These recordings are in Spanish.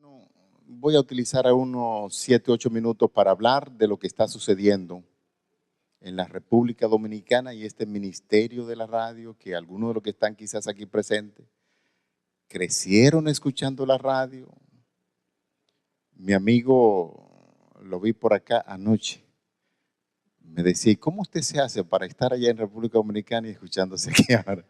Bueno, voy a utilizar unos 7, 8 minutos para hablar de lo que está sucediendo en la República Dominicana y este ministerio de la radio, que algunos de los que están quizás aquí presentes crecieron escuchando la radio. Mi amigo, lo vi por acá anoche, me decía, ¿cómo usted se hace para estar allá en República Dominicana y escuchándose aquí ahora?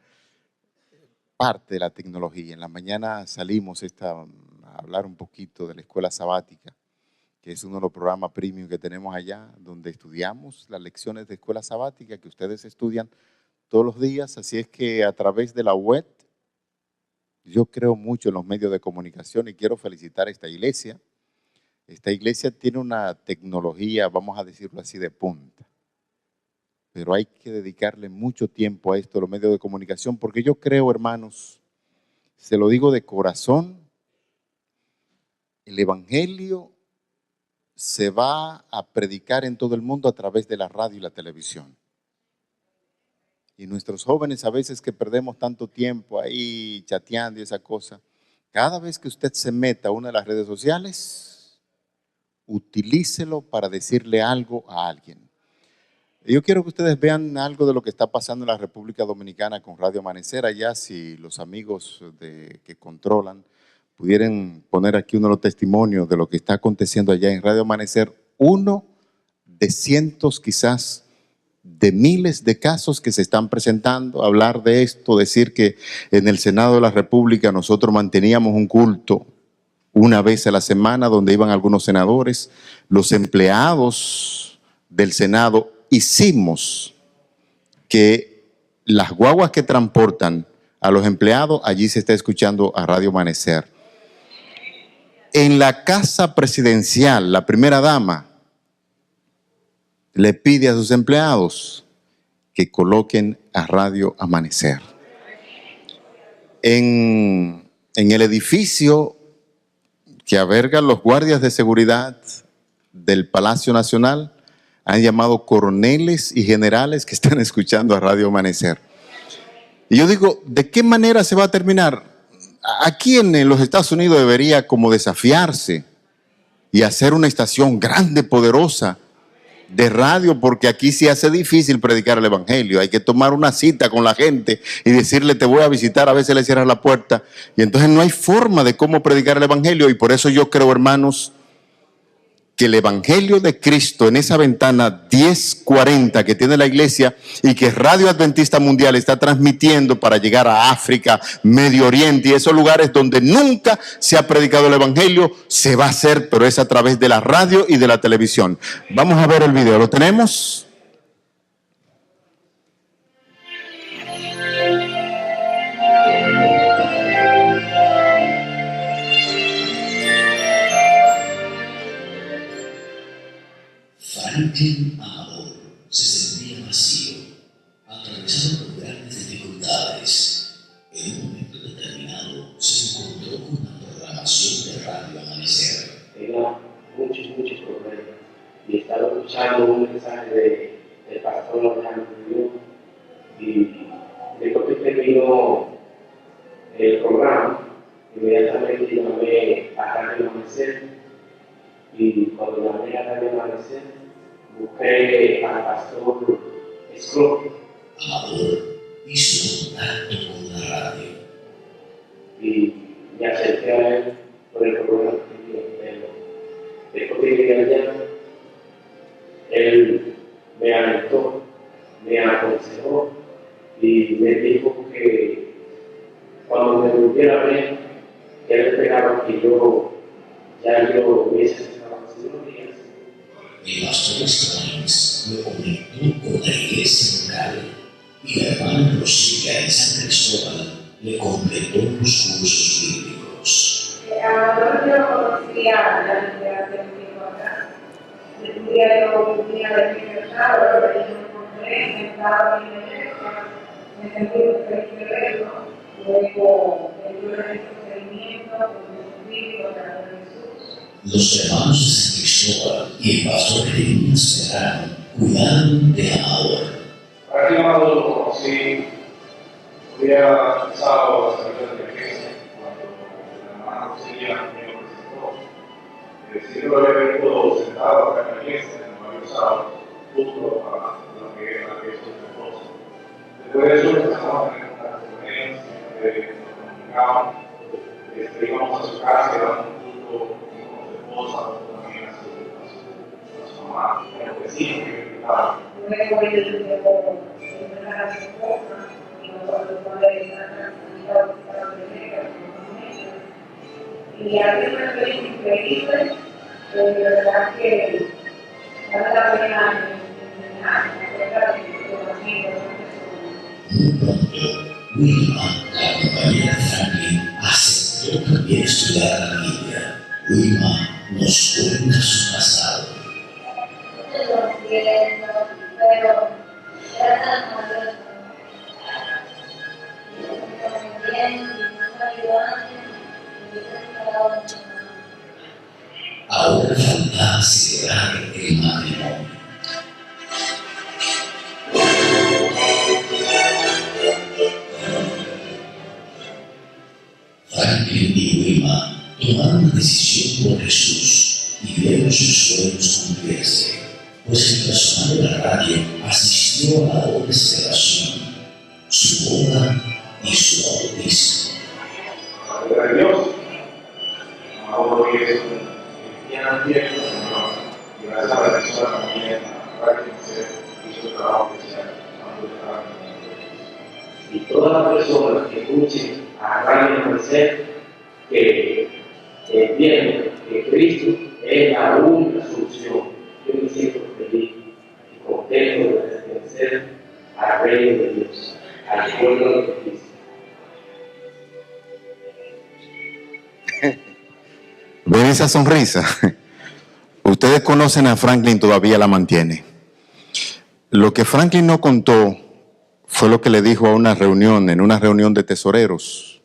Parte de la tecnología. En la mañana salimos a hablar un poquito de la escuela sabática, que es uno de los programas premium que tenemos allá, donde estudiamos las lecciones de escuela sabática que ustedes estudian todos los días. Así es que a través de la web, yo creo mucho en los medios de comunicación y quiero felicitar a esta iglesia. Esta iglesia tiene una tecnología, vamos a decirlo así, de punta. Pero hay que dedicarle mucho tiempo a esto, los medios de comunicación, porque yo creo, hermanos, se lo digo de corazón, el evangelio se va a predicar en todo el mundo a través de la radio y la televisión. Y nuestros jóvenes, a veces que perdemos tanto tiempo ahí chateando y esa cosa, cada vez que usted se meta a una de las redes sociales, utilícelo para decirle algo a alguien. Yo quiero que ustedes vean algo de lo que está pasando en la República Dominicana con Radio Amanecer. Allá, si los amigos que controlan pudieran poner aquí uno de los testimonios de lo que está aconteciendo allá en Radio Amanecer, uno de cientos quizás de miles de casos que se están presentando, hablar de esto, decir que en el Senado de la República nosotros manteníamos un culto una vez a la semana donde iban algunos senadores, los empleados del Senado hicimos que las guaguas que transportan a los empleados, allí se está escuchando a Radio Amanecer. En la casa presidencial, la primera dama le pide a sus empleados que coloquen a Radio Amanecer. En el edificio que alberga los guardias de seguridad del Palacio Nacional, han llamado coroneles y generales que están escuchando a Radio Amanecer. Y yo digo, ¿de qué manera se va a terminar? Aquí en los Estados Unidos debería como desafiarse y hacer una estación grande, poderosa de radio, porque aquí se hace difícil predicar el evangelio. Hay que tomar una cita con la gente y decirle, te voy a visitar, a veces le cierras la puerta. Y entonces no hay forma de cómo predicar el evangelio. Y por eso yo creo, hermanos, que el evangelio de Cristo en esa ventana 1040 que tiene la iglesia y que Radio Adventista Mundial está transmitiendo para llegar a África, Medio Oriente y esos lugares donde nunca se ha predicado el evangelio, se va a hacer, pero es a través de la radio y de la televisión. Vamos a ver el video, ¿lo tenemos? Franklin Amador se sentía vacío, atravesado por grandes dificultades. En un momento determinado se encontró con una programación de Radio Amanecer. Tenía muchos problemas y estaba escuchando un mensaje del pastor Alejandro Muñoz, y después que terminó el programa, inmediatamente llamé a Radio Amanecer, y cuando llamé a Radio Amanecer busqué al pastor Scott. Amador hizo contacto con la radio Y me acerqué a él por el programa que tenía. Después que llegué allá, él me alentó, me aconsejó y me dijo que cuando me volviera a ver, que él esperaba que yo hubiese aceptado las cirugías. El pastor Scoggins lo conectó con la iglesia local y la hermana Rosilla en San Cristóbal le completó los cursos bíblicos. Yo lo conocía desde hace un tiempo atrás. Un día de mi casado, lo encontré, estaba en la iglesia, me sentí muy feliz de verlo. Luego me dio el procedimiento, con Jesucristo, con Jesús. Los hermanos de San Cristóbal y el pastor Jeremías Serrano cuidaron de Amador. Para ti, Amador, lo conocí un día sábado a salir de la iglesia, cuando la hermana Rosilla me lo presentó. Siempre lo he visto sentado acá en la iglesia, en varios sábados, justo a lo que es su esposa. Después de eso empezamos a tener contacto con él, siempre nos comunicábamos, íbamos a su casa, íbamos juntos con su esposa, también a su mamá, a los vecinos que visitaban. Luego ellos luego empezaron a su esposa y nosotros cuando estaban para tener y había una experiencia increíble, de verdad que vale la pena enseñar, Muy pronto, Wilma, la compañera de Franklin, aceptó también estudiar la Biblia. Wilma nos cuenta su pasado. Pero era tan mayor. Bien, nos ayudaban. Ahora faltaba celebrar el matrimonio. Franklin y Wilma tomaron una decisión por Jesús y vieron sus sueños cumplirse, pues el personal de la radio asistió a la doble celebración, su boda y su bautismo. De Dios, ahora que es un cristiano fiel, y gracias a la persona también, para que se hizo el trabajo que se y todas las personas que escuchen a Radio Amanecer que entiendan que Cristo es la única solución. Yo me siento feliz y contento de pertenecer al reino de Dios, al pueblo de Cristo. ¿Ven esa sonrisa? Ustedes conocen a Franklin, todavía la mantiene. Lo que Franklin no contó fue lo que le dijo en una reunión de tesoreros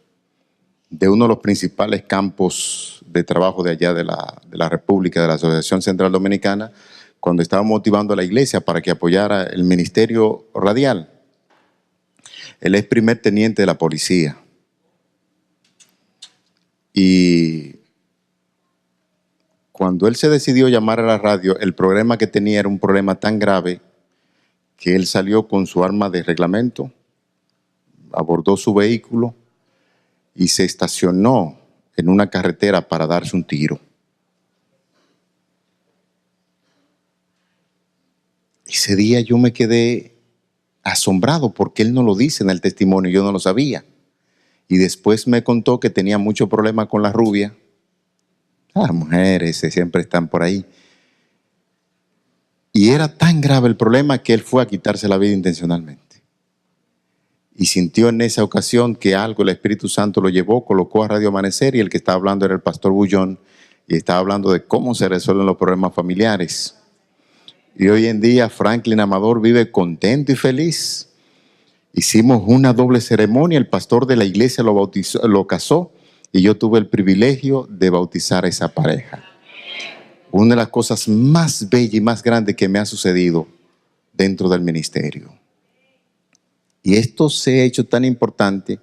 de uno de los principales campos de trabajo de allá de la República, de la Asociación Central Dominicana, cuando estaba motivando a la iglesia para que apoyara el ministerio radial. Él es primer teniente de la policía. Y cuando él se decidió llamar a la radio, el problema que tenía era un problema tan grave que él salió con su arma de reglamento, abordó su vehículo y se estacionó en una carretera para darse un tiro. Ese día yo me quedé asombrado porque él no lo dice en el testimonio, yo no lo sabía. Y después me contó que tenía mucho problema con la rubia. Las mujeres siempre están por ahí. Y era tan grave el problema que él fue a quitarse la vida intencionalmente. Y sintió en esa ocasión que algo, el Espíritu Santo lo llevó, colocó a Radio Amanecer y el que estaba hablando era el pastor Bullón y estaba hablando de cómo se resuelven los problemas familiares. Y hoy en día Franklin Amador vive contento y feliz. Hicimos una doble ceremonia, el pastor de la iglesia lo bautizó, lo casó y yo tuve el privilegio de bautizar a esa pareja. Una de las cosas más bellas y más grandes que me ha sucedido dentro del ministerio. Y esto se ha hecho tan importante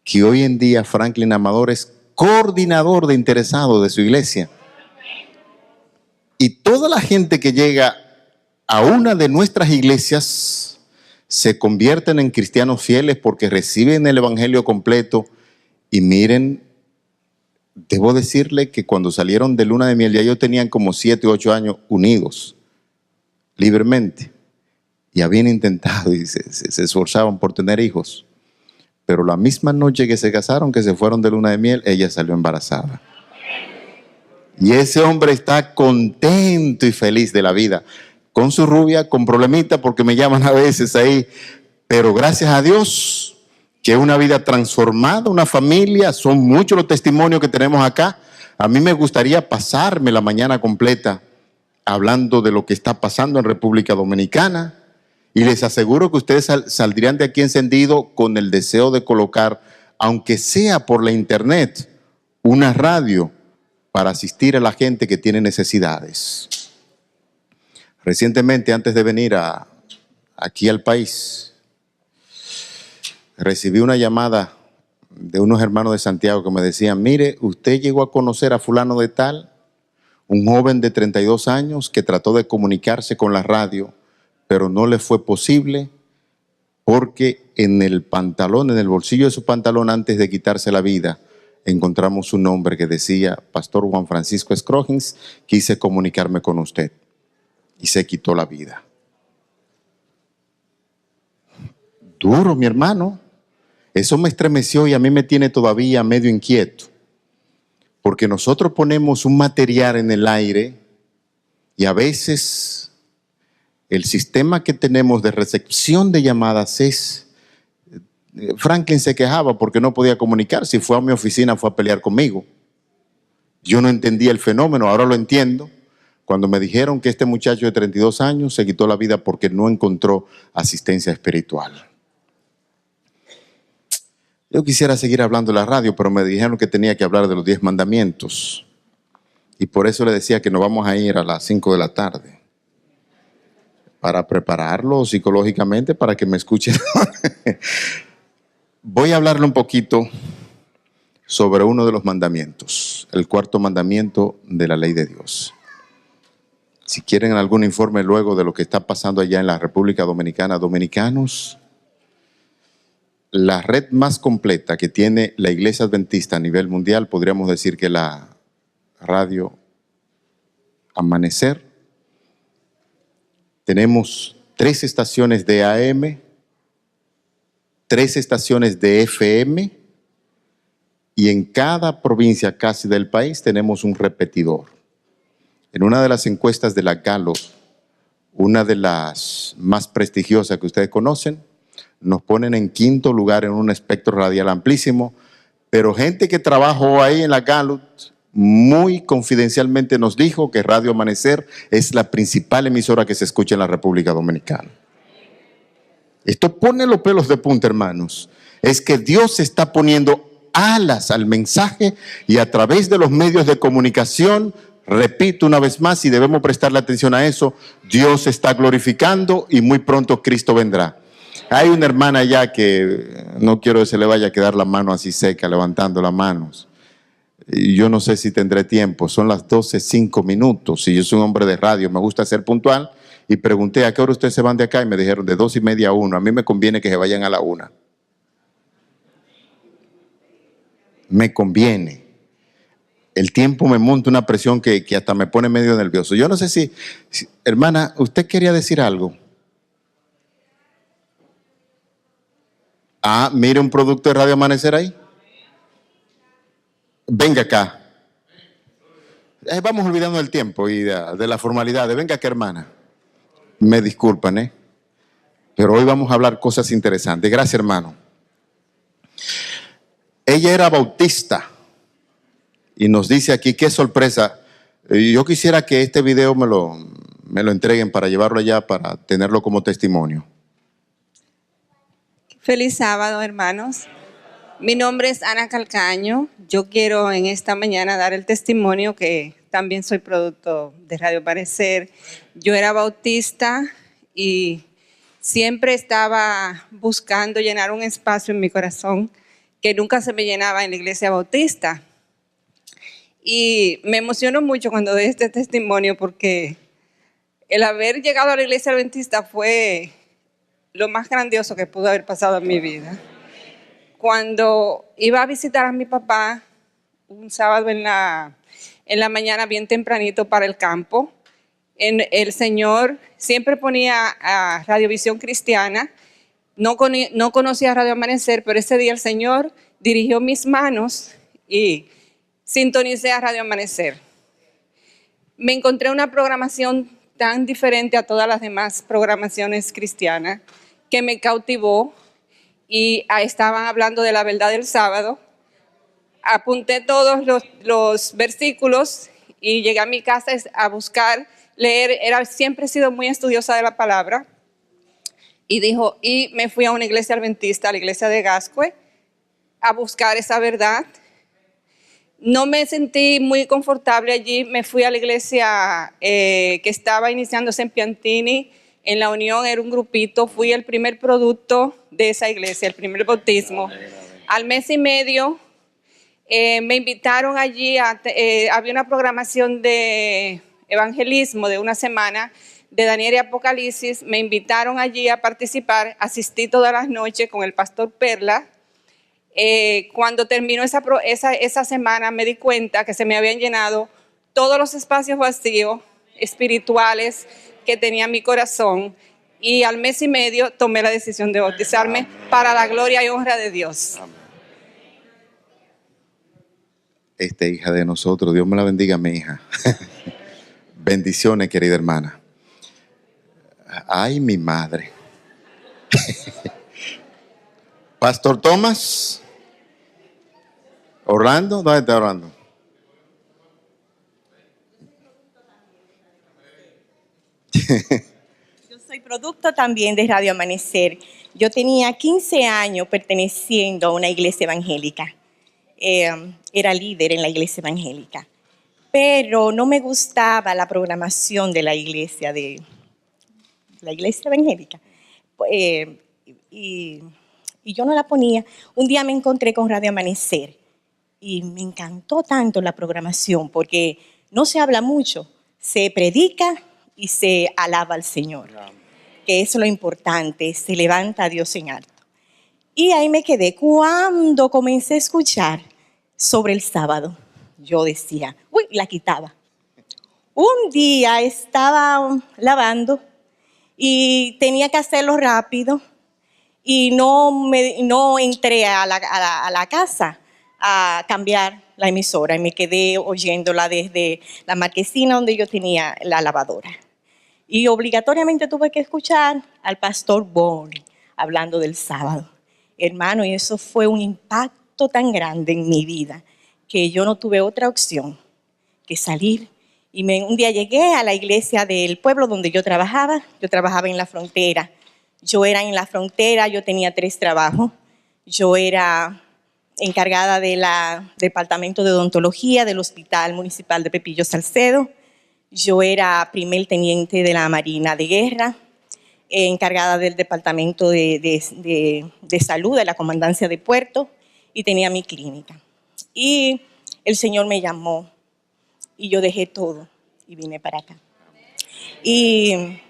que hoy en día Franklin Amador es coordinador de interesados de su iglesia. Y toda la gente que llega a una de nuestras iglesias se convierten en cristianos fieles porque reciben el evangelio completo. Y miren, debo decirle que cuando salieron de luna de miel ya ellos tenían como 7 u 8 años unidos, libremente. Y habían intentado y se esforzaban por tener hijos. Pero la misma noche que se casaron, que se fueron de luna de miel, ella salió embarazada. Y ese hombre está contento y feliz de la vida. Con su rubia, con problemita, porque me llaman a veces ahí. Pero gracias a Dios, que es una vida transformada, una familia. Son muchos los testimonios que tenemos acá. A mí me gustaría pasarme la mañana completa hablando de lo que está pasando en República Dominicana. Y les aseguro que ustedes saldrían de aquí encendidos con el deseo de colocar, aunque sea por la internet, una radio para asistir a la gente que tiene necesidades. Recientemente, antes de venir aquí al país, recibí una llamada de unos hermanos de Santiago que me decían: mire, usted llegó a conocer a fulano de tal, Un joven de 32 años que trató de comunicarse con la radio, pero no le fue posible porque en el pantalón, en el bolsillo de su pantalón, antes de quitarse la vida, encontramos un nombre que decía: Pastor Juan Francisco Scroggins, quise comunicarme con usted. Y se quitó la vida. Duro, mi hermano. Eso me estremeció y a mí me tiene todavía medio inquieto. Porque nosotros ponemos un material en el aire y a veces el sistema que tenemos de recepción de llamadas es... Franklin se quejaba porque no podía comunicarse y fue a mi oficina, fue a pelear conmigo. Yo no entendía el fenómeno, ahora lo entiendo. Cuando me dijeron que este muchacho de 32 años se quitó la vida porque no encontró asistencia espiritual. Yo quisiera seguir hablando de la radio, pero me dijeron que tenía que hablar de los 10 mandamientos. Y por eso le decía que nos vamos a ir a las 5 de la tarde. Para prepararlo psicológicamente, para que me escuchen. Voy a hablarle un poquito sobre uno de los mandamientos, el 4º mandamiento de la ley de Dios. Si quieren algún informe luego de lo que está pasando allá en la República Dominicana, dominicanos, la red más completa que tiene la Iglesia Adventista a nivel mundial, podríamos decir que la radio Amanecer. Tenemos 3 estaciones de AM, 3 estaciones de FM y en cada provincia casi del país tenemos un repetidor. En una de las encuestas de la Gallup, una de las más prestigiosas que ustedes conocen, nos ponen en 5º lugar en un espectro radial amplísimo, pero gente que trabajó ahí en la Gallup muy confidencialmente nos dijo que Radio Amanecer es la principal emisora que se escucha en la República Dominicana. Esto pone los pelos de punta, hermanos. Es que Dios está poniendo alas al mensaje y a través de los medios de comunicación, repito una vez más y debemos prestarle atención a eso, Dios está glorificando y muy pronto Cristo vendrá. Hay una hermana allá que no quiero que se le vaya a quedar la mano así seca, levantando las manos. Y yo no sé si tendré tiempo, son las 12:05. Y yo soy un hombre de radio, me gusta ser puntual. Y pregunté, ¿a qué hora ustedes se van de acá? Y me dijeron, de 2:30 a 1. A mí me conviene que se vayan a la 1. Me conviene. El tiempo me monta una presión que hasta me pone medio nervioso. Yo no sé si, hermana, ¿usted quería decir algo? Ah, mire un producto de Radio Amanecer ahí. Venga acá. Vamos olvidando el tiempo y de la formalidad. Venga acá, hermana. Me disculpan, pero hoy vamos a hablar cosas interesantes. Gracias, hermano. Ella era bautista y nos dice aquí, qué sorpresa. Yo quisiera que este video me lo entreguen para llevarlo allá, para tenerlo como testimonio. Feliz sábado, hermanos. Mi nombre es Ana Calcaño. Yo quiero en esta mañana dar el testimonio que también soy producto de Radio Amanecer. Yo era bautista y siempre estaba buscando llenar un espacio en mi corazón que nunca se me llenaba en la iglesia bautista. Y me emociono mucho cuando doy este testimonio porque el haber llegado a la iglesia adventista fue lo más grandioso que pudo haber pasado en mi vida. Cuando iba a visitar a mi papá un sábado en la mañana bien tempranito para el campo, el Señor siempre ponía a Radiovisión Cristiana. No conocía Radio Amanecer, pero ese día el Señor dirigió mis manos y sintonicé a Radio Amanecer. Me encontré una programación tan diferente a todas las demás programaciones cristianas que me cautivó y estaban hablando de la verdad del sábado. Apunté todos los versículos y llegué a mi casa a buscar, leer. Siempre he sido muy estudiosa de la palabra. Y me fui a una iglesia adventista, a la iglesia de Gascue, a buscar esa verdad. No me sentí muy confortable allí. Me fui a la iglesia que estaba iniciándose en Piantini, en la Unión, era un grupito. Fui el primer producto de esa iglesia, el primer bautismo. Al mes y medio Me invitaron allí, había una programación de evangelismo de una semana de Daniel y Apocalipsis. Me invitaron allí a participar, asistí todas las noches con el pastor Perla. Cuando terminó esa semana me di cuenta que se me habían llenado todos los espacios vacíos espirituales que tenía mi corazón, y al mes y medio tomé la decisión de bautizarme. Amén. Para la gloria y honra de Dios. Amén. Esta hija de nosotros, Dios me la bendiga, mi hija. Bendiciones, querida hermana. Ay, mi madre. Pastor Tomás. Orlando, ¿dónde está Orlando? Yo soy producto también de Radio Amanecer. Yo tenía 15 años perteneciendo a una iglesia evangélica. Era líder en la iglesia evangélica. Pero no me gustaba la programación de la iglesia evangélica. Y yo no la ponía. Un día me encontré con Radio Amanecer y me encantó tanto la programación porque no se habla mucho, se predica y se alaba al Señor, que es lo importante, se levanta a Dios en alto. Y ahí me quedé. Cuando comencé a escuchar sobre el sábado, yo decía, la quitaba. Un día estaba lavando y tenía que hacerlo rápido y no entré a la casa a cambiar la emisora y me quedé oyéndola desde la marquesina donde yo tenía la lavadora. Y obligatoriamente tuve que escuchar al pastor Bonnie hablando del sábado. Hermano, y eso fue un impacto tan grande en mi vida que yo no tuve otra opción que salir. Y un día llegué a la iglesia del pueblo donde yo trabajaba en la frontera. Yo era en la frontera, yo tenía 3 trabajos. Yo era encargada del departamento de odontología del Hospital Municipal de Pepillo Salcedo. Yo era primer teniente de la Marina de Guerra, encargada del departamento de salud de la Comandancia de Puerto, y tenía mi clínica. Y el Señor me llamó y yo dejé todo y vine para acá. Y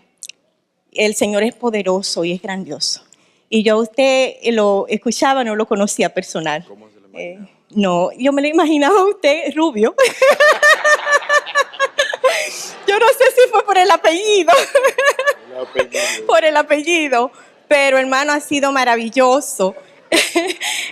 el Señor es poderoso y es grandioso. Y yo a usted lo escuchaba, no lo conocía personal. ¿Cómo se lo imaginaba? No, yo me lo imaginaba a usted rubio. Yo no sé si fue por el apellido. Por el apellido. Pero hermano, ha sido maravilloso.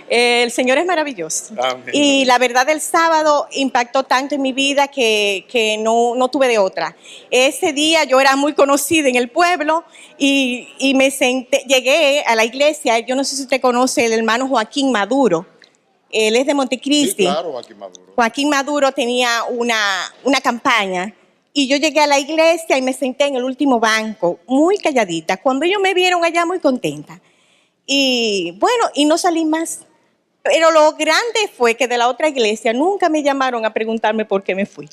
El Señor es maravilloso. Amén. Y la verdad, el sábado impactó tanto en mi vida que no tuve de otra. Ese día yo era muy conocida en el pueblo y me senté, llegué a la iglesia. Yo no sé si usted conoce el hermano Joaquín Maduro. Él es de Montecristi. Sí, claro, Joaquín Maduro. Joaquín Maduro tenía una campaña y yo llegué a la iglesia y me senté en el último banco, muy calladita. Cuando ellos me vieron allá, muy contenta. Y bueno, y no salí más. Pero lo grande fue que de la otra iglesia nunca me llamaron a preguntarme por qué me fui.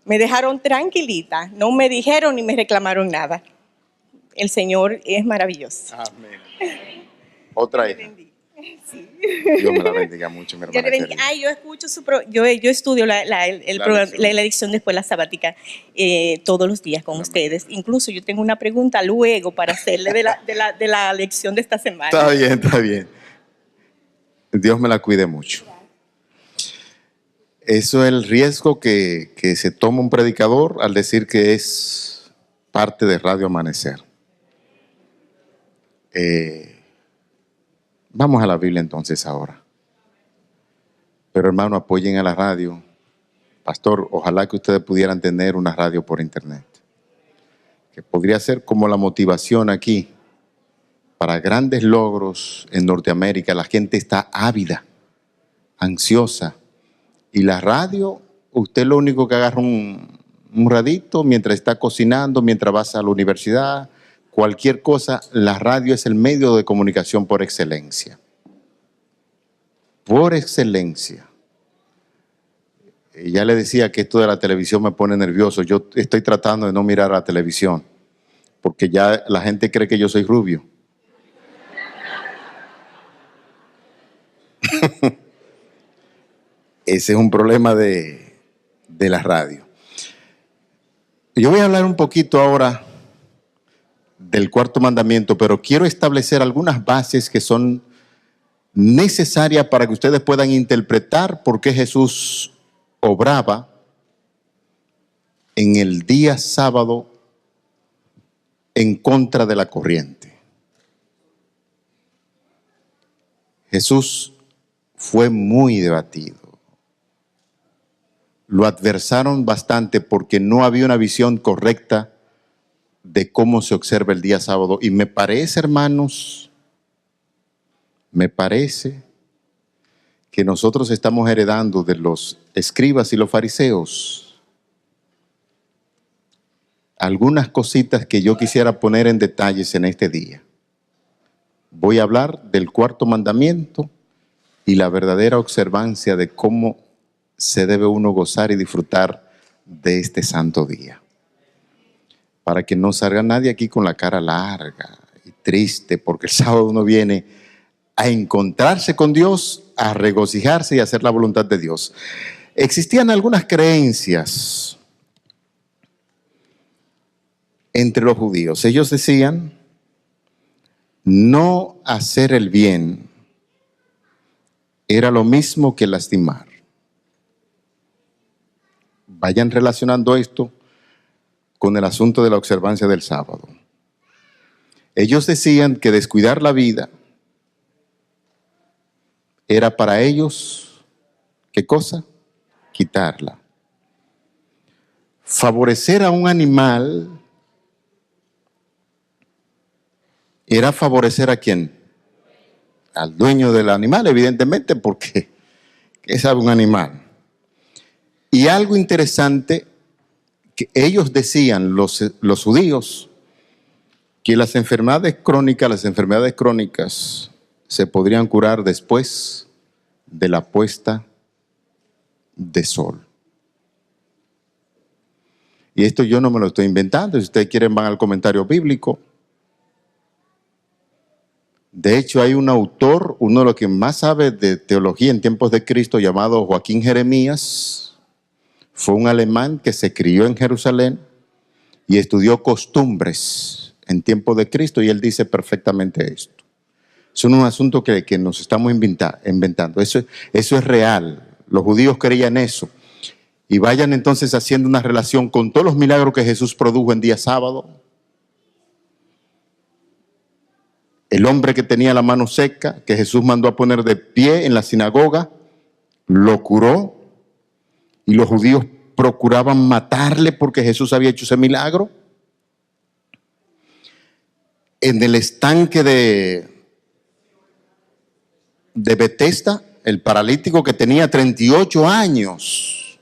Me dejaron tranquilita, no me dijeron ni me reclamaron nada. El Señor es maravilloso. Amén. Otra hija. Sí. Dios me la bendiga mucho, mi hermana. Yo escucho yo estudio la edición de escuela sabática todos los días con ustedes. Incluso yo tengo una pregunta luego para hacerle de la lección de esta semana. Está bien. Dios me la cuide mucho. Eso es el riesgo que se toma un predicador al decir que es parte de Radio Amanecer. Vamos a la Biblia entonces ahora. Pero hermano, apoyen a la radio. Pastor, ojalá que ustedes pudieran tener una radio por internet. Que podría ser como la motivación aquí para grandes logros en Norteamérica. La gente está ávida, ansiosa. Y la radio, usted lo único que agarra un radito mientras está cocinando, mientras vas a la universidad, cualquier cosa, la radio es el medio de comunicación por excelencia. Por excelencia. Y ya le decía que esto de la televisión me pone nervioso. Yo estoy tratando de no mirar a la televisión, porque ya la gente cree que yo soy rubio. Ese es un problema de la radio. Yo voy a hablar un poquito ahora del cuarto mandamiento, pero quiero establecer algunas bases que son necesarias para que ustedes puedan interpretar por qué Jesús obraba en el día sábado en contra de la corriente. Jesús fue muy debatido. Lo adversaron bastante porque no había una visión correcta de cómo se observa el día sábado. Y me parece, hermanos, que nosotros estamos heredando de los escribas y los fariseos algunas cositas que yo quisiera poner en detalles en este día. Voy a hablar del cuarto mandamiento y la verdadera observancia de cómo se debe uno gozar y disfrutar de este santo día. Para que no salga nadie aquí con la cara larga y triste, porque el sábado uno viene a encontrarse con Dios, a regocijarse y a hacer la voluntad de Dios. Existían algunas creencias entre los judíos. Ellos decían, no hacer el bien era lo mismo que lastimar. Vayan relacionando esto con el asunto de la observancia del sábado. Ellos decían que descuidar la vida era para ellos, ¿qué cosa? Quitarla. Favorecer a un animal era favorecer ¿a quién? Al dueño del animal, evidentemente, porque ¿qué sabe un animal? Y algo interesante, que ellos decían, los judíos, que las enfermedades crónicas se podrían curar después de la puesta de sol. Y esto yo no me lo estoy inventando. Si ustedes quieren van al comentario bíblico. De hecho, hay un autor, uno de los que más sabe de teología en tiempos de Cristo, llamado Joaquín Jeremías. Fue un alemán que se crió en Jerusalén y estudió costumbres en tiempos de Cristo, y él dice perfectamente esto. Eso no es un asunto que nos estamos inventando. Eso es real. Los judíos creían eso. Y vayan entonces haciendo una relación con todos los milagros que Jesús produjo en día sábado. El hombre que tenía la mano seca, que Jesús mandó a poner de pie en la sinagoga, lo curó. Y los judíos procuraban matarle porque Jesús había hecho ese milagro. En el estanque de Betesda, el paralítico que tenía 38 años,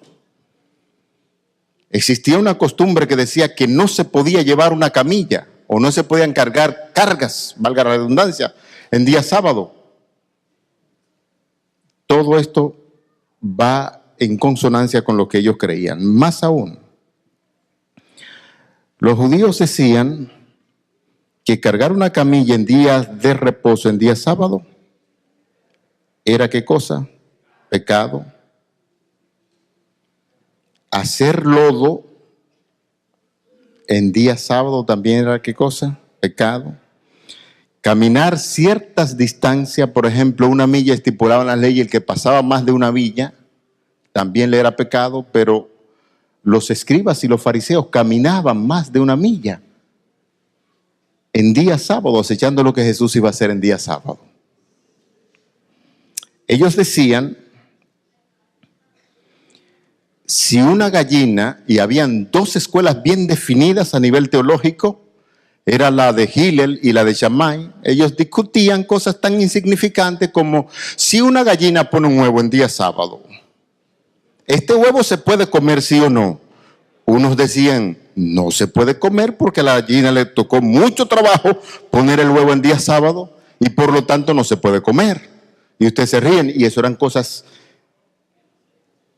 existía una costumbre que decía que no se podía llevar una camilla o no se podían cargar cargas, valga la redundancia, en día sábado. Todo esto va en consonancia con lo que ellos creían. Más aún, los judíos decían que cargar una camilla en días de reposo, en día sábado, era ¿qué cosa? Pecado. Hacer lodo en día sábado también era ¿qué cosa? Pecado. Caminar ciertas distancias, por ejemplo, una milla estipulada en la ley, el que pasaba más de una milla también le era pecado, pero los escribas y los fariseos caminaban más de una milla en día sábado, acechando lo que Jesús iba a hacer en día sábado. Ellos decían, si una gallina, y habían dos escuelas bien definidas a nivel teológico, era la de Hillel y la de Shammai. Ellos discutían cosas tan insignificantes como si una gallina pone un huevo en día sábado, ¿este huevo se puede comer, sí o no? Unos decían, no se puede comer porque a la gallina le tocó mucho trabajo poner el huevo en día sábado y por lo tanto no se puede comer. Y ustedes se ríen, y eso eran cosas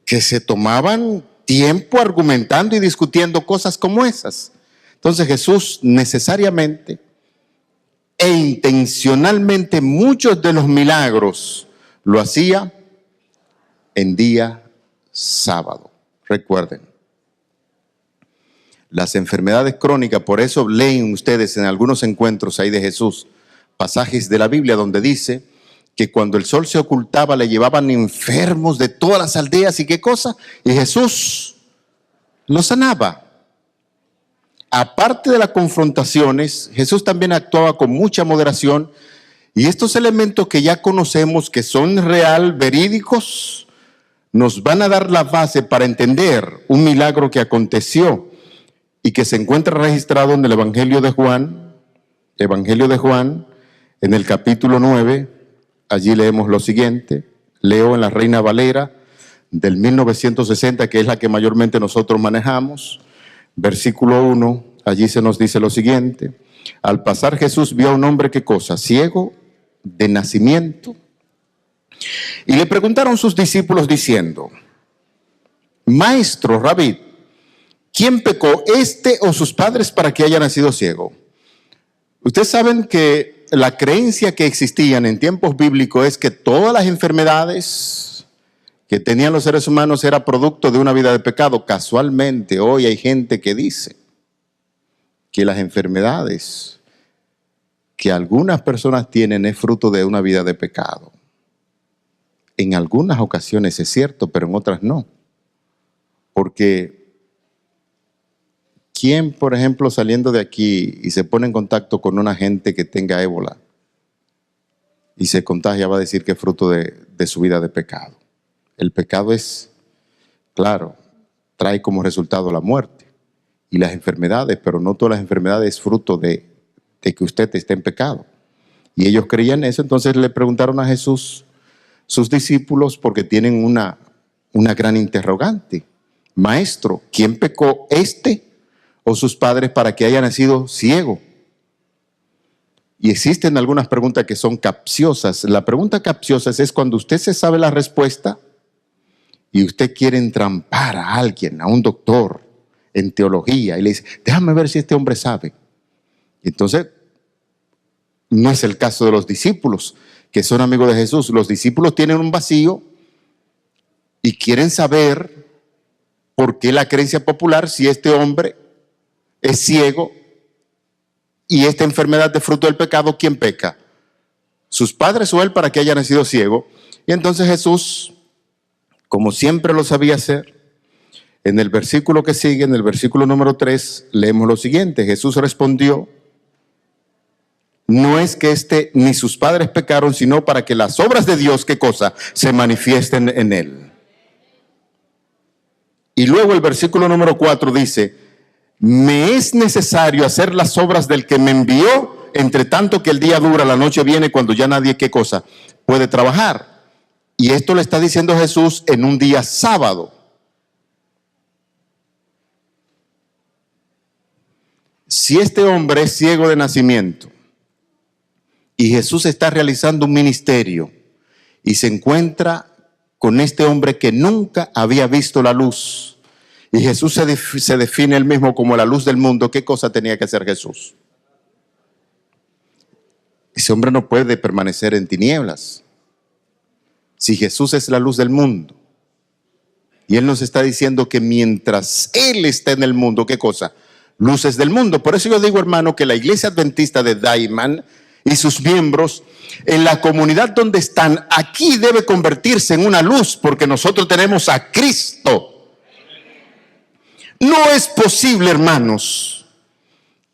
que se tomaban tiempo argumentando y discutiendo cosas como esas. Entonces Jesús necesariamente e intencionalmente muchos de los milagros lo hacía en día sábado. Recuerden, las enfermedades crónicas, por eso leen ustedes en algunos encuentros ahí de Jesús, pasajes de la Biblia donde dice que cuando el sol se ocultaba le llevaban enfermos de todas las aldeas y qué cosa, y Jesús los sanaba. Aparte de las confrontaciones, Jesús también actuaba con mucha moderación, y estos elementos que ya conocemos que son real, verídicos, nos van a dar la base para entender un milagro que aconteció y que se encuentra registrado en el Evangelio de Juan, en el capítulo 9. Allí leemos lo siguiente, leo en la Reina Valera del 1960, que es la que mayormente nosotros manejamos. Versículo 1, allí se nos dice lo siguiente: al pasar Jesús vio a un hombre, ¿qué cosa? Ciego de nacimiento. Y le preguntaron sus discípulos diciendo: Maestro, Rabí, ¿quién pecó, este o sus padres, para que haya nacido ciego? Ustedes saben que la creencia que existían en tiempos bíblicos es que todas las enfermedades que tenían los seres humanos era producto de una vida de pecado. Casualmente, hoy hay gente que dice que las enfermedades que algunas personas tienen es fruto de una vida de pecado. En algunas ocasiones es cierto, pero en otras no. Porque ¿quién, por ejemplo, saliendo de aquí y se pone en contacto con una gente que tenga ébola y se contagia, va a decir que es fruto de su vida de pecado? El pecado es, claro, trae como resultado la muerte y las enfermedades, pero no todas las enfermedades es fruto de que usted esté en pecado. Y ellos creían eso, entonces le preguntaron a Jesús, sus discípulos, porque tienen una gran interrogante. Maestro, ¿quién pecó, este o sus padres, para que haya nacido ciego? Y existen algunas preguntas que son capciosas. La pregunta capciosa es cuando usted se sabe la respuesta y usted quiere entrampar a alguien, a un doctor en teología, y le dice, déjame ver si este hombre sabe. Entonces, no es el caso de los discípulos, que son amigos de Jesús. Los discípulos tienen un vacío y quieren saber por qué la creencia popular, si este hombre es ciego y esta enfermedad de fruto del pecado, ¿quién peca? ¿Sus padres o él, para que haya nacido ciego? Y entonces Jesús, como siempre lo sabía hacer, en el versículo que sigue, en el versículo número 3, leemos lo siguiente: Jesús respondió, no es que este ni sus padres pecaron, sino para que las obras de Dios, ¿qué cosa?, se manifiesten en él. Y luego el versículo número 4 dice, me es necesario hacer las obras del que me envió, entre tanto que el día dura, la noche viene, cuando ya nadie, ¿qué cosa?, puede trabajar. Y esto le está diciendo Jesús en un día sábado. Si este hombre es ciego de nacimiento y Jesús está realizando un ministerio y se encuentra con este hombre que nunca había visto la luz, y Jesús se define él mismo como la luz del mundo, ¿qué cosa tenía que hacer Jesús? Ese hombre no puede permanecer en tinieblas. Si Jesús es la luz del mundo y él nos está diciendo que mientras él está en el mundo, ¿qué cosa? Luces del mundo. Por eso yo digo, hermano, que la Iglesia Adventista de Daiman y sus miembros, en la comunidad donde están, aquí debe convertirse en una luz, porque nosotros tenemos a Cristo. No es posible, hermanos,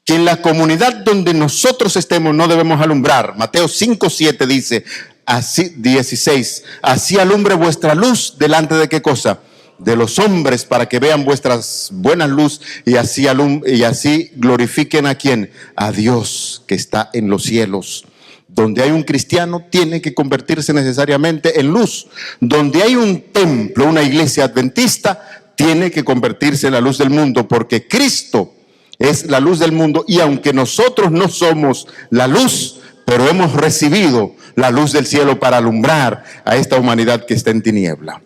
que en la comunidad donde nosotros estemos no debemos alumbrar. Mateo 5:7 dice, así 16, así alumbre vuestra luz delante de ¿qué cosa? De los hombres, para que vean vuestras buenas luz y así glorifiquen ¿a quién? A Dios que está en los cielos. Donde hay un cristiano tiene que convertirse necesariamente en luz. Donde hay un templo, una iglesia adventista, tiene que convertirse en la luz del mundo, porque Cristo es la luz del mundo, y aunque nosotros no somos la luz, pero hemos recibido la luz del cielo para alumbrar a esta humanidad que está en tiniebla.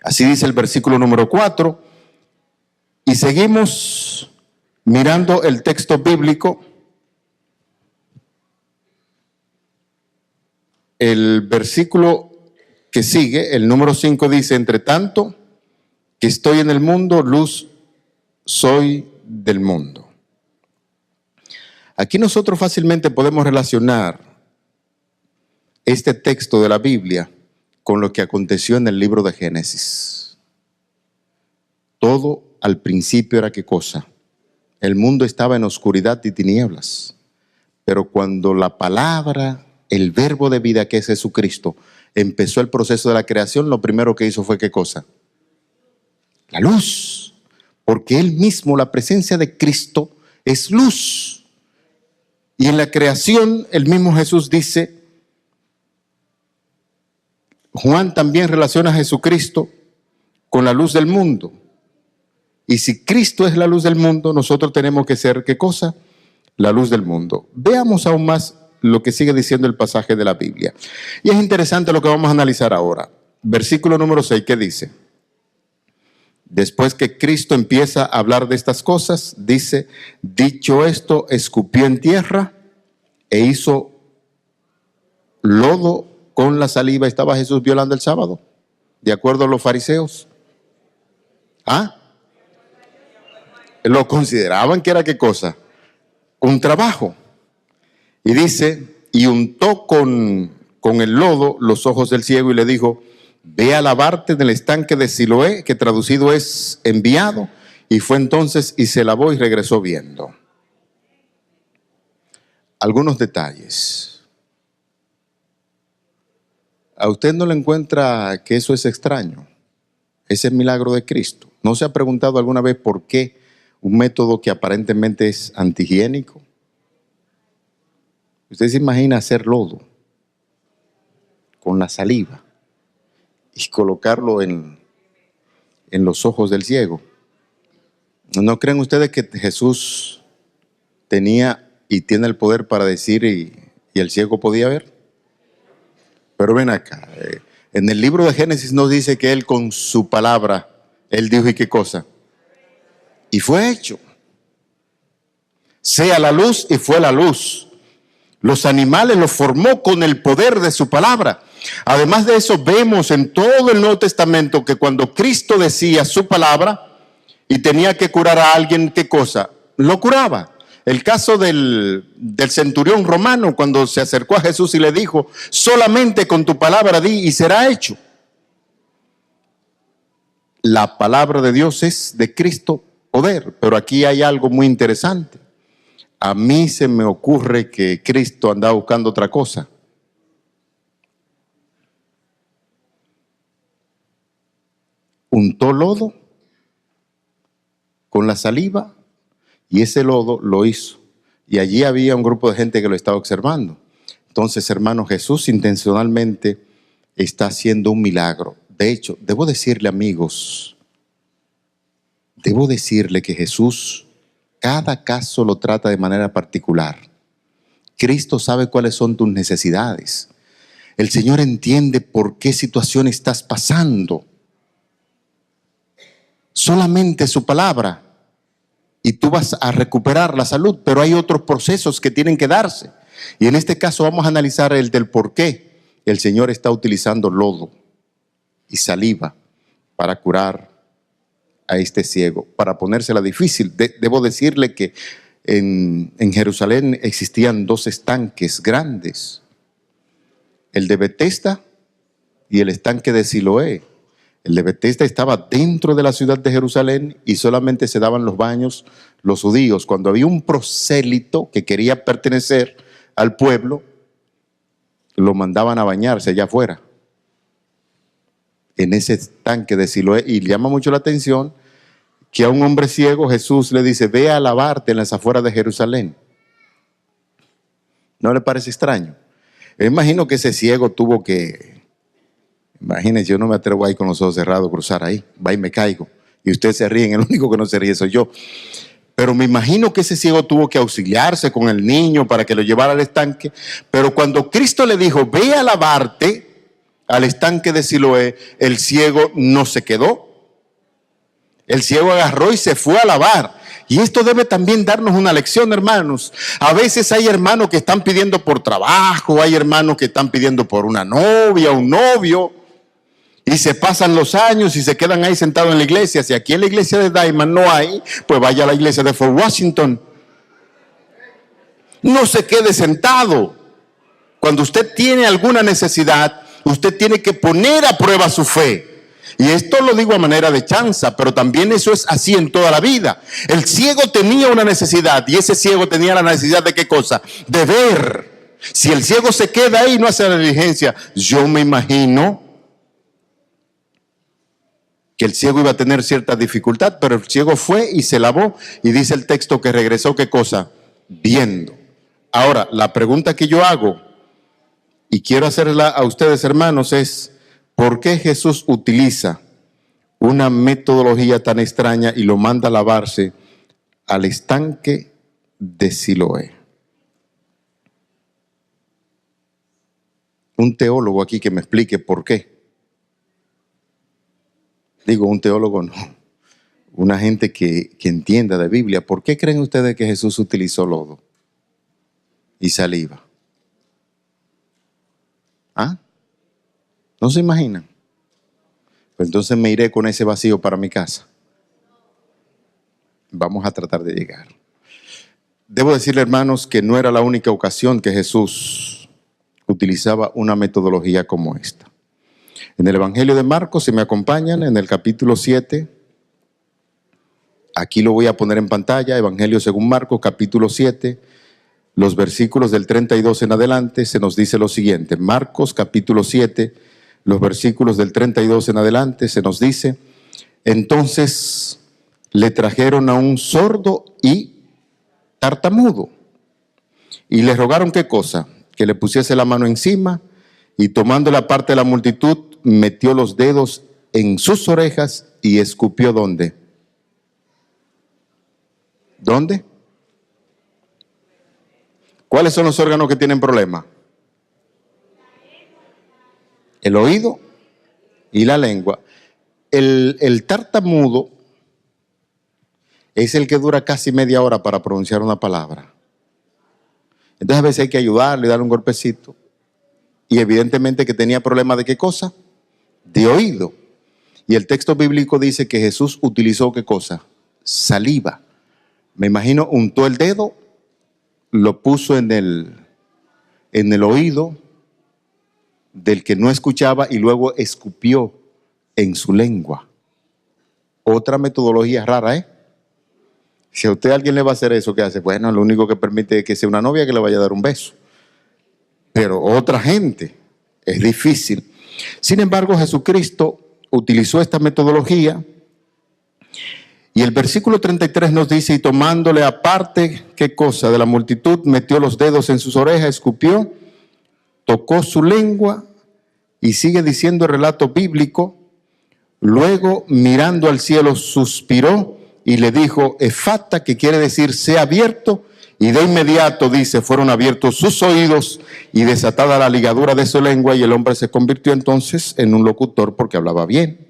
Así dice el versículo número 4. Y seguimos mirando el texto bíblico. El versículo que sigue, el número 5 dice, entre tanto que estoy en el mundo, luz soy del mundo. Aquí nosotros fácilmente podemos relacionar este texto de la Biblia con lo que aconteció en el libro de Génesis. Todo al principio era ¿qué cosa? El mundo estaba en oscuridad y tinieblas. Pero cuando la palabra, el verbo de vida que es Jesucristo, empezó el proceso de la creación, lo primero que hizo fue ¿qué cosa? La luz. Porque Él mismo, la presencia de Cristo, es luz. Y en la creación, el mismo Jesús dice, Juan también relaciona a Jesucristo con la luz del mundo. Y si Cristo es la luz del mundo, nosotros tenemos que ser, ¿qué cosa? La luz del mundo. Veamos aún más lo que sigue diciendo el pasaje de la Biblia. Y es interesante lo que vamos a analizar ahora. Versículo número 6, ¿qué dice? Después que Cristo empieza a hablar de estas cosas, dice, dicho esto, escupió en tierra e hizo lodo con la saliva. ¿Estaba Jesús violando el sábado? De acuerdo a los fariseos. ¿Ah? Lo consideraban que era ¿qué cosa? Un trabajo. Y dice, y untó con el lodo los ojos del ciego y le dijo, ve a lavarte en el estanque de Siloé, que traducido es enviado. Y fue entonces y se lavó y regresó viendo. Algunos detalles. ¿A usted no le encuentra que eso es extraño? Ese milagro de Cristo. ¿No se ha preguntado alguna vez por qué un método que aparentemente es antihigiénico? Usted se imagina hacer lodo con la saliva y colocarlo en los ojos del ciego. ¿No creen ustedes que Jesús tenía y tiene el poder para decir y el ciego podía ver? Pero ven acá, en el libro de Génesis nos dice que Él con su palabra, Él dijo ¿y qué cosa? Y fue hecho. Sea la luz y fue la luz. Los animales los formó con el poder de su palabra. Además de eso, vemos en todo el Nuevo Testamento que cuando Cristo decía su palabra y tenía que curar a alguien, ¿qué cosa? Lo curaba. El caso del centurión romano, cuando se acercó a Jesús y le dijo, solamente con tu palabra di y será hecho. La palabra de Dios es de Cristo poder, pero aquí hay algo muy interesante. A mí se me ocurre que Cristo andaba buscando otra cosa. Untó lodo con la saliva y ese lodo lo hizo. Y allí había un grupo de gente que lo estaba observando. Entonces, hermano, Jesús intencionalmente está haciendo un milagro. De hecho, debo decirle, amigos, que Jesús cada caso lo trata de manera particular. Cristo sabe cuáles son tus necesidades. El Señor entiende por qué situación estás pasando. Solamente su palabra y tú vas a recuperar la salud, pero hay otros procesos que tienen que darse. Y en este caso vamos a analizar el del por qué el Señor está utilizando lodo y saliva para curar a este ciego, para ponérsela difícil. Debo decirle que en Jerusalén existían dos estanques grandes, el de Betesda y el estanque de Siloé. El de Betesda estaba dentro de la ciudad de Jerusalén y solamente se daban los baños los judíos. Cuando había un prosélito que quería pertenecer al pueblo, lo mandaban a bañarse allá afuera, en ese estanque de Siloé. Y llama mucho la atención que a un hombre ciego Jesús le dice, ve a lavarte en las afueras de Jerusalén. ¿No le parece extraño? Yo imagino que ese ciego tuvo que, imagínense, yo no me atrevo ahí con los ojos cerrados a cruzar ahí, va y me caigo. Y ustedes se ríen, el único que no se ríe soy yo. Pero me imagino que ese ciego tuvo que auxiliarse con el niño para que lo llevara al estanque. Pero cuando Cristo le dijo, ve a lavarte al estanque de Siloé, el ciego no se quedó. El ciego agarró y se fue a lavar. Y esto debe también darnos una lección, hermanos. A veces hay hermanos que están pidiendo por trabajo, hay hermanos que están pidiendo por una novia, un novio. Y se pasan los años y se quedan ahí sentados en la iglesia. Si aquí en la iglesia de Diamond no hay, pues vaya a la iglesia de Fort Washington. No se quede sentado. Cuando usted tiene alguna necesidad, usted tiene que poner a prueba su fe. Y esto lo digo a manera de chanza, pero también eso es así en toda la vida. El ciego tenía una necesidad, y ese ciego tenía la necesidad de ¿qué cosa? De ver. Si el ciego se queda ahí y no hace la diligencia, yo me imagino que el ciego iba a tener cierta dificultad, pero el ciego fue y se lavó, y dice el texto que regresó, ¿qué cosa? Viendo. Ahora, la pregunta que yo hago, y quiero hacerla a ustedes, hermanos, es: ¿por qué Jesús utiliza una metodología tan extraña y lo manda a lavarse al estanque de Siloé? Un teólogo aquí que me explique por qué. Digo, un teólogo no, una gente que entienda de Biblia. ¿Por qué creen ustedes que Jesús utilizó lodo y saliva? ¿Ah? ¿No se imaginan? Pues entonces me iré con ese vacío para mi casa. Vamos a tratar de llegar. Debo decirle, hermanos, que no era la única ocasión que Jesús utilizaba una metodología como esta. En el Evangelio de Marcos, si me acompañan, en el capítulo 7, aquí lo voy a poner en pantalla, Evangelio según Marcos, capítulo 7, los versículos del 32 en adelante, se nos dice lo siguiente. Marcos, capítulo 7, los versículos del 32 en adelante, se nos dice: entonces le trajeron a un sordo y tartamudo, y le rogaron ¿qué cosa? Que le pusiese la mano encima, y tomando la parte de la multitud, metió los dedos en sus orejas y escupió ¿dónde? ¿Dónde? ¿Cuáles son los órganos que tienen problema? El oído y la lengua. El tartamudo es el que dura casi media hora para pronunciar una palabra. Entonces a veces hay que ayudarle, darle un golpecito. Y evidentemente que tenía problema ¿de qué cosa? De oído. Y el texto bíblico dice que Jesús utilizó ¿qué cosa? Saliva. Me imagino untó el dedo, lo puso en el oído del que no escuchaba y luego escupió en su lengua. Otra metodología rara, ¿eh? Si a usted alguien le va a hacer eso, ¿qué hace? Bueno, lo único que permite es que sea una novia que le vaya a dar un beso. Pero otra gente, es difícil. Sin embargo, Jesucristo utilizó esta metodología, y el versículo 33 nos dice: y tomándole aparte, ¿qué cosa? De la multitud, metió los dedos en sus orejas, escupió, tocó su lengua, y sigue diciendo el relato bíblico: luego mirando al cielo suspiró y le dijo efata, que quiere decir sea abierto, y de inmediato, dice, fueron abiertos sus oídos y desatada la ligadura de su lengua, y el hombre se convirtió entonces en un locutor porque hablaba bien.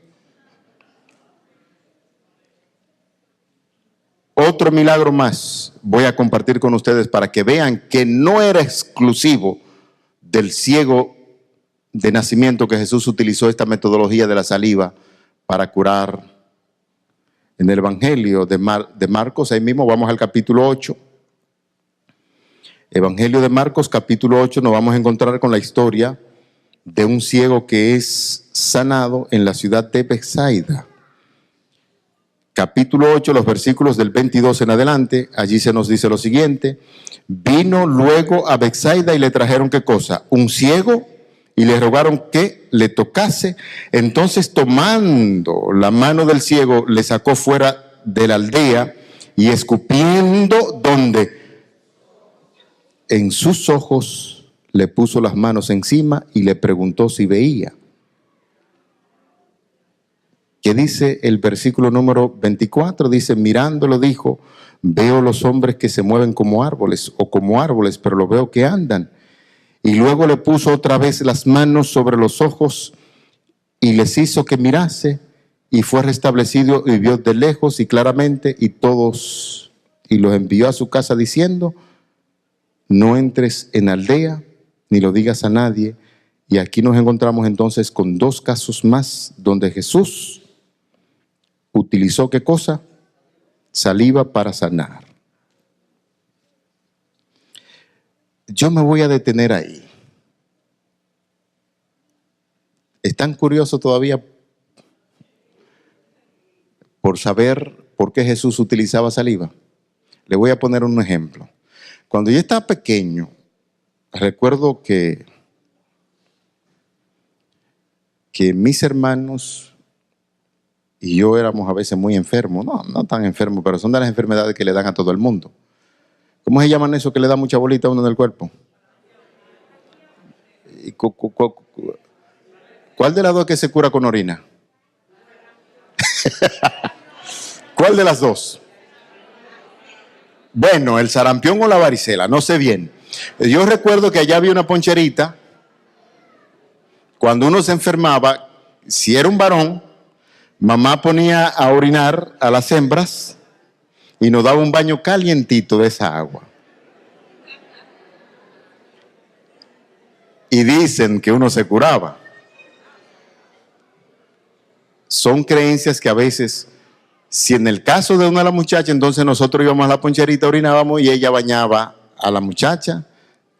Otro milagro más voy a compartir con ustedes para que vean que no era exclusivo del ciego de nacimiento que Jesús utilizó esta metodología de la saliva para curar. En el Evangelio de Marcos, ahí mismo vamos al capítulo 8. Evangelio de Marcos, capítulo 8, nos vamos a encontrar con la historia de un ciego que es sanado en la ciudad de Betsaida. Capítulo 8, los versículos del 22 en adelante, allí se nos dice lo siguiente: vino luego a Betsaida y le trajeron ¿qué cosa? Un ciego, y le rogaron que le tocase. Entonces, tomando la mano del ciego, le sacó fuera de la aldea, y escupiendo ¿dónde? En sus ojos, le puso las manos encima y le preguntó si veía. ¿Qué dice el versículo número 24? Dice: mirándolo dijo: veo los hombres que se mueven como árboles, pero lo veo que andan. Y luego le puso otra vez las manos sobre los ojos y les hizo que mirase, y fue restablecido y vio de lejos y claramente, y los envió a su casa diciendo: no entres en aldea, ni lo digas a nadie, Y aquí nos encontramos entonces con dos casos más donde Jesús utilizó ¿qué cosa? Saliva para sanar. Yo me voy a detener ahí. ¿Están curiosos todavía por saber por qué Jesús utilizaba saliva? Le voy a poner un ejemplo. Cuando yo estaba pequeño, recuerdo que mis hermanos y yo éramos a veces muy enfermos. No tan enfermos, pero son de las enfermedades que le dan a todo el mundo. ¿Cómo se llaman eso que le da mucha bolita a uno en el cuerpo? ¿Cuál de las dos que se cura con orina? ¿Cuál de las dos? Bueno, el sarampión o la varicela, no sé bien. Yo recuerdo que allá había una poncherita. Cuando uno se enfermaba, si era un varón, mamá ponía a orinar a las hembras y nos daba un baño calientito de esa agua. Y dicen que uno se curaba. Son creencias que a veces, si en el caso de una de las muchachas, entonces nosotros íbamos a la poncherita, orinábamos y ella bañaba a la muchacha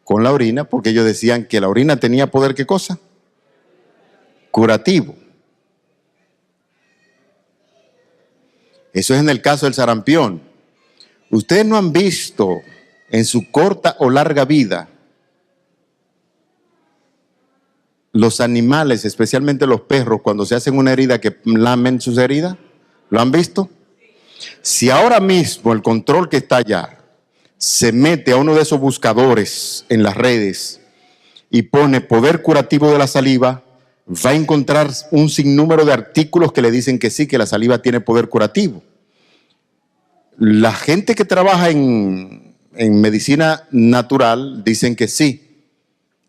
con la orina, porque ellos decían que la orina tenía poder, ¿qué cosa? Curativo. Eso es en el caso del sarampión. Ustedes no han visto en su corta o larga vida los animales, especialmente los perros, cuando se hacen una herida que lamen sus heridas. ¿Lo han visto? Si ahora mismo el control que está allá se mete a uno de esos buscadores en las redes y pone poder curativo de la saliva, va a encontrar un sinnúmero de artículos que le dicen que sí, que la saliva tiene poder curativo. La gente que trabaja en medicina natural dicen que sí.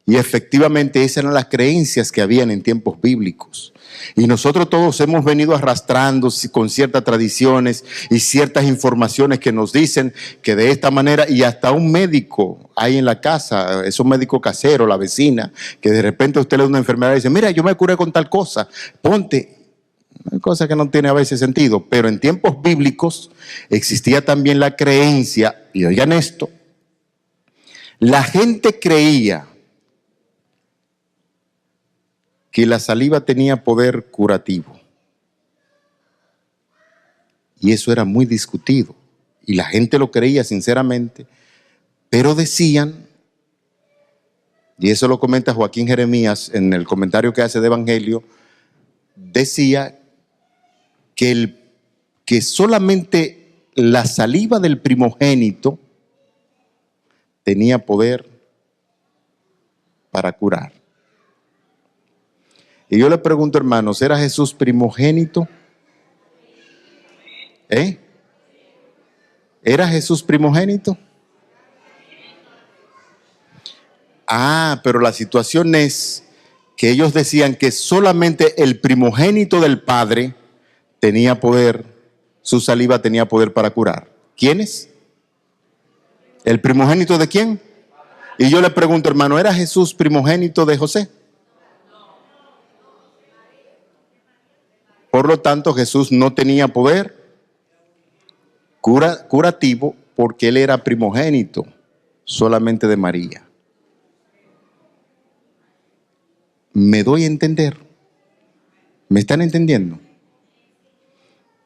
Y efectivamente esas eran las creencias que habían en tiempos bíblicos. Y nosotros todos hemos venido arrastrando con ciertas tradiciones y ciertas informaciones que nos dicen que de esta manera, y hasta un médico hay en la casa, es un médico casero, la vecina, que de repente usted le da una enfermedad y dice, mira, yo me curé con tal cosa, ponte. Una cosa que no tiene a veces sentido, pero en tiempos bíblicos existía también la creencia, y oigan esto, la gente creía que la saliva tenía poder curativo. Y eso era muy discutido. Y la gente lo creía sinceramente. Pero decían, y eso lo comenta Joaquín Jeremías en el comentario que hace de Evangelio, decía que solamente la saliva del primogénito tenía poder para curar. Y yo le pregunto, hermanos, ¿era Jesús primogénito? ¿Era Jesús primogénito? Pero la situación es que ellos decían que solamente el primogénito del Padre tenía poder, su saliva tenía poder para curar. ¿Quiénes? ¿El primogénito de quién? Y yo le pregunto, hermano, ¿era Jesús primogénito de José? Por lo tanto, Jesús no tenía poder curativo porque él era primogénito solamente de María. ¿Me doy a entender? ¿Me están entendiendo?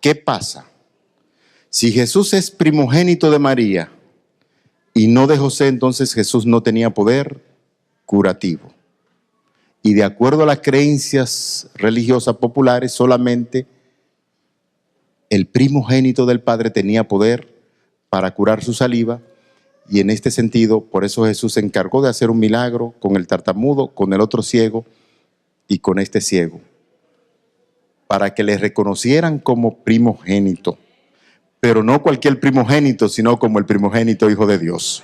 ¿Qué pasa? Si Jesús es primogénito de María y no de José, entonces Jesús no tenía poder curativo. Y de acuerdo a las creencias religiosas populares, solamente el primogénito del Padre tenía poder para curar su saliva. Y en este sentido, por eso Jesús se encargó de hacer un milagro con el tartamudo, con el otro ciego y con este ciego, para que le reconocieran como primogénito. Pero no cualquier primogénito, sino como el primogénito Hijo de Dios.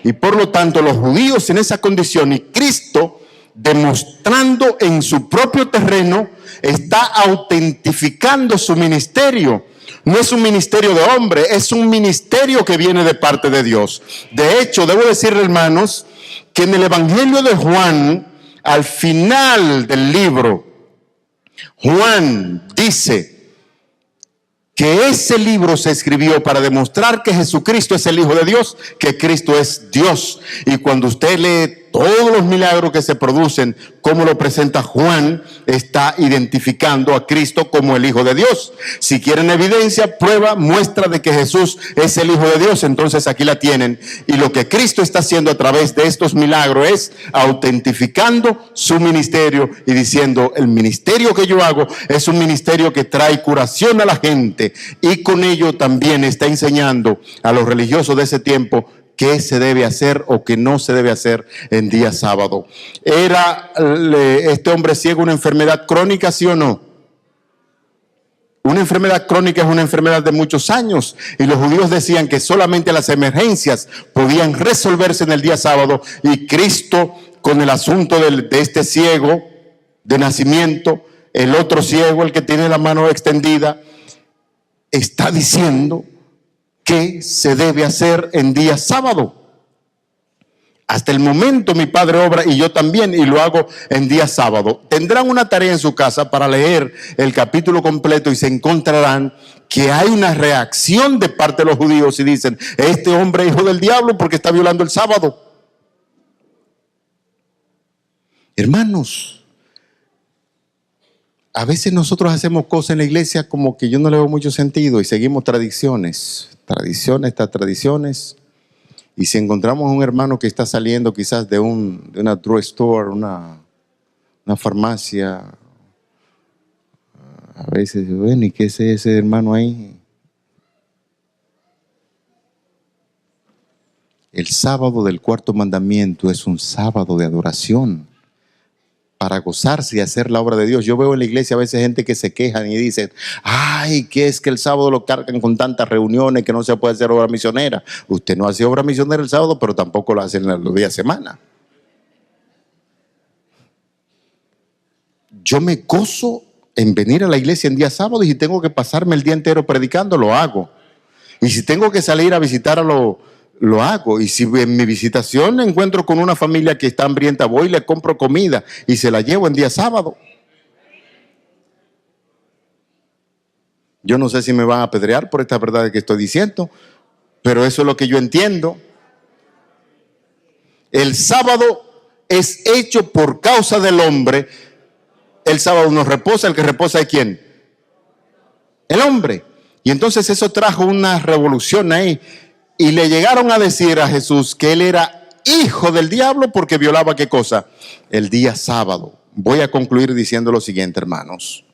Y por lo tanto, los judíos en esa condición, y Cristo, demostrando en su propio terreno, está autentificando su ministerio. No es un ministerio de hombre, es un ministerio que viene de parte de Dios. De hecho, debo decirle, hermanos, que en el Evangelio de Juan al final del libro, Juan dice que ese libro se escribió para demostrar que Jesucristo es el Hijo de Dios, que Cristo es Dios. Y cuando usted lee todos los milagros que se producen, como lo presenta Juan, está identificando a Cristo como el Hijo de Dios. Si quieren evidencia, prueba, muestra de que Jesús es el Hijo de Dios, entonces aquí la tienen. Y lo que Cristo está haciendo a través de estos milagros es autentificando su ministerio y diciendo, el ministerio que yo hago es un ministerio que trae curación a la gente, y con ello también está enseñando a los religiosos de ese tiempo qué se debe hacer o qué no se debe hacer en día sábado. ¿Era este hombre ciego una enfermedad crónica, sí o no? Una enfermedad crónica es una enfermedad de muchos años, y los judíos decían que solamente las emergencias podían resolverse en el día sábado, y Cristo, con el asunto de este ciego de nacimiento, el otro ciego, el que tiene la mano extendida, está diciendo que se debe hacer en día sábado. Hasta el momento mi Padre obra y yo también, y lo hago en día sábado. Tendrán una tarea en su casa para leer el capítulo completo y se encontrarán que hay una reacción de parte de los judíos y dicen, este hombre es hijo del diablo porque está violando el sábado. Hermanos, a veces nosotros hacemos cosas en la iglesia como que yo no le veo mucho sentido y seguimos tradiciones tras tradiciones. Y si encontramos a un hermano que está saliendo quizás de una drugstore, una farmacia, a veces, bueno, ¿y qué es ese hermano ahí? El sábado del cuarto mandamiento es un sábado de adoración, para gozarse y hacer la obra de Dios. Yo veo en la iglesia a veces gente que se quejan y dicen, ay, que es que el sábado lo cargan con tantas reuniones que no se puede hacer obra misionera. Usted no hace obra misionera el sábado, pero tampoco lo hace en los días de semana. Yo me gozo en venir a la iglesia en día sábado, y si tengo que pasarme el día entero predicando, lo hago. Y si tengo que salir a visitar lo hago. Y si en mi visitación encuentro con una familia que está hambrienta, voy y le compro comida y se la llevo en día sábado. Yo no sé si me van a apedrear por esta verdad que estoy diciendo, pero eso es lo que yo entiendo. El sábado es hecho por causa del hombre. El sábado no reposa, el que reposa es ¿quién? El hombre. Y entonces eso trajo una revolución ahí. Y le llegaron a decir a Jesús que él era hijo del diablo porque violaba ¿qué cosa? El día sábado. Voy a concluir diciendo lo siguiente, hermanos.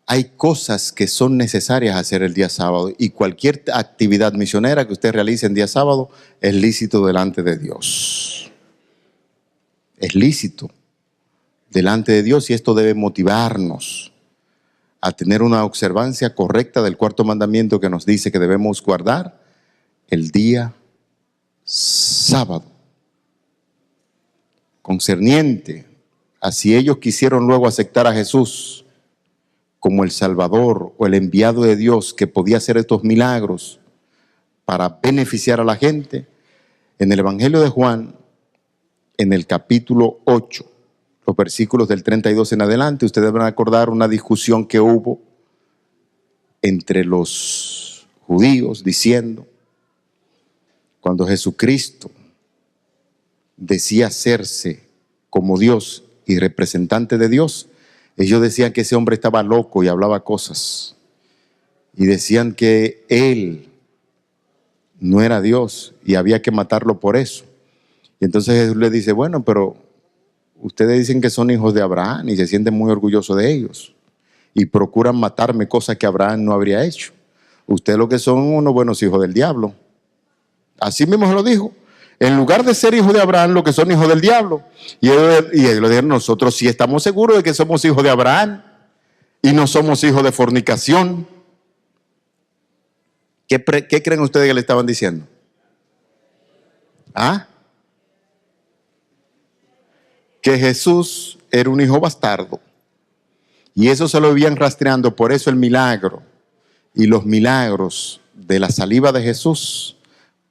Hay cosas que son necesarias hacer el día sábado, y cualquier actividad misionera que usted realice en día sábado es lícito delante de Dios. Es lícito delante de Dios, y esto debe motivarnos a tener una observancia correcta del cuarto mandamiento que nos dice que debemos guardar el día sábado. Concerniente a si ellos quisieron luego aceptar a Jesús como el Salvador o el enviado de Dios que podía hacer estos milagros para beneficiar a la gente, en el Evangelio de Juan, en el capítulo 8, los versículos del 32 en adelante, ustedes van a acordar una discusión que hubo entre los judíos diciendo, cuando Jesucristo decía hacerse como Dios y representante de Dios, ellos decían que ese hombre estaba loco y hablaba cosas, y decían que él no era Dios y había que matarlo por eso. Y entonces Jesús le dice, bueno, pero ustedes dicen que son hijos de Abraham y se sienten muy orgullosos de ellos y procuran matarme, cosa que Abraham no habría hecho. Ustedes lo que son unos buenos hijos del diablo. Así mismo se lo dijo. En lugar de ser hijos de Abraham, lo que son hijos del diablo. Y ellos le dijeron, nosotros sí estamos seguros de que somos hijos de Abraham y no somos hijos de fornicación. ¿Qué creen ustedes que le estaban diciendo? ¿Ah? Que Jesús era un hijo bastardo, y eso se lo iban rastreando. Por eso el milagro y los milagros de la saliva de Jesús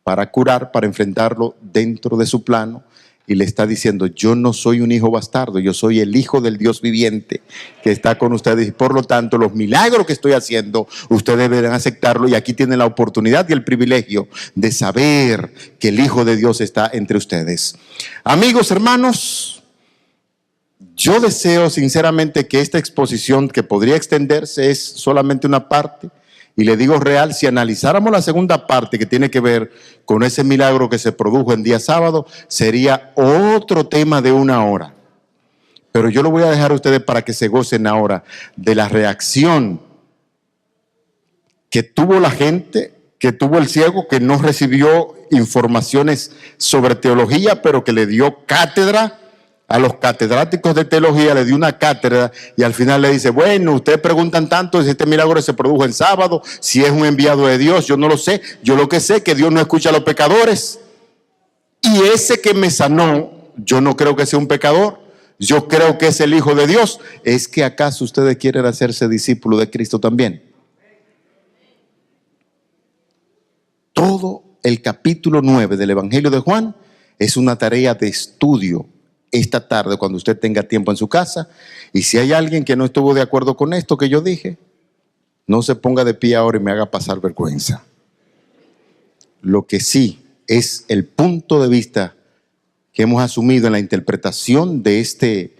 para curar, para enfrentarlo dentro de su plano. Y le está diciendo, yo no soy un hijo bastardo, yo soy el hijo del Dios viviente que está con ustedes. Y por lo tanto, los milagros que estoy haciendo, ustedes deberán aceptarlo. Y aquí tienen la oportunidad y el privilegio de saber que el Hijo de Dios está entre ustedes. Amigos, hermanos, yo deseo sinceramente que esta exposición, que podría extenderse, es solamente una parte. Y le digo real, si analizáramos la segunda parte que tiene que ver con ese milagro que se produjo en día sábado, sería otro tema de 1 hora. Pero yo lo voy a dejar a ustedes para que se gocen ahora de la reacción que tuvo la gente, que tuvo el ciego, que no recibió informaciones sobre teología, pero que le dio cátedra a los catedráticos de teología, le dio una cátedra y al final le dice, bueno, ustedes preguntan tanto si este milagro se produjo en sábado, si es un enviado de Dios, yo no lo sé. Yo lo que sé es que Dios no escucha a los pecadores. Y ese que me sanó, yo no creo que sea un pecador, yo creo que es el Hijo de Dios. ¿Es que acaso ustedes quieren hacerse discípulos de Cristo también? Todo el capítulo 9 del Evangelio de Juan es una tarea de estudio esta tarde cuando usted tenga tiempo en su casa. Y si hay alguien que no estuvo de acuerdo con esto que yo dije, no se ponga de pie ahora y me haga pasar vergüenza. Lo que sí es el punto de vista que hemos asumido en la interpretación de este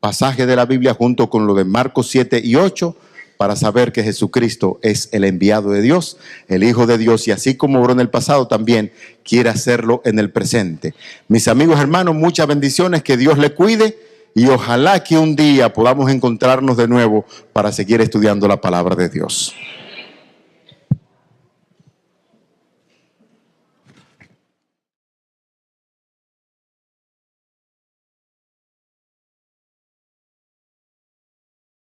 pasaje de la Biblia junto con lo de Marcos 7 y 8, para saber que Jesucristo es el enviado de Dios, el Hijo de Dios, y así como obró en el pasado, también quiere hacerlo en el presente. Mis amigos, hermanos, muchas bendiciones, que Dios le cuide y ojalá que un día podamos encontrarnos de nuevo para seguir estudiando la palabra de Dios.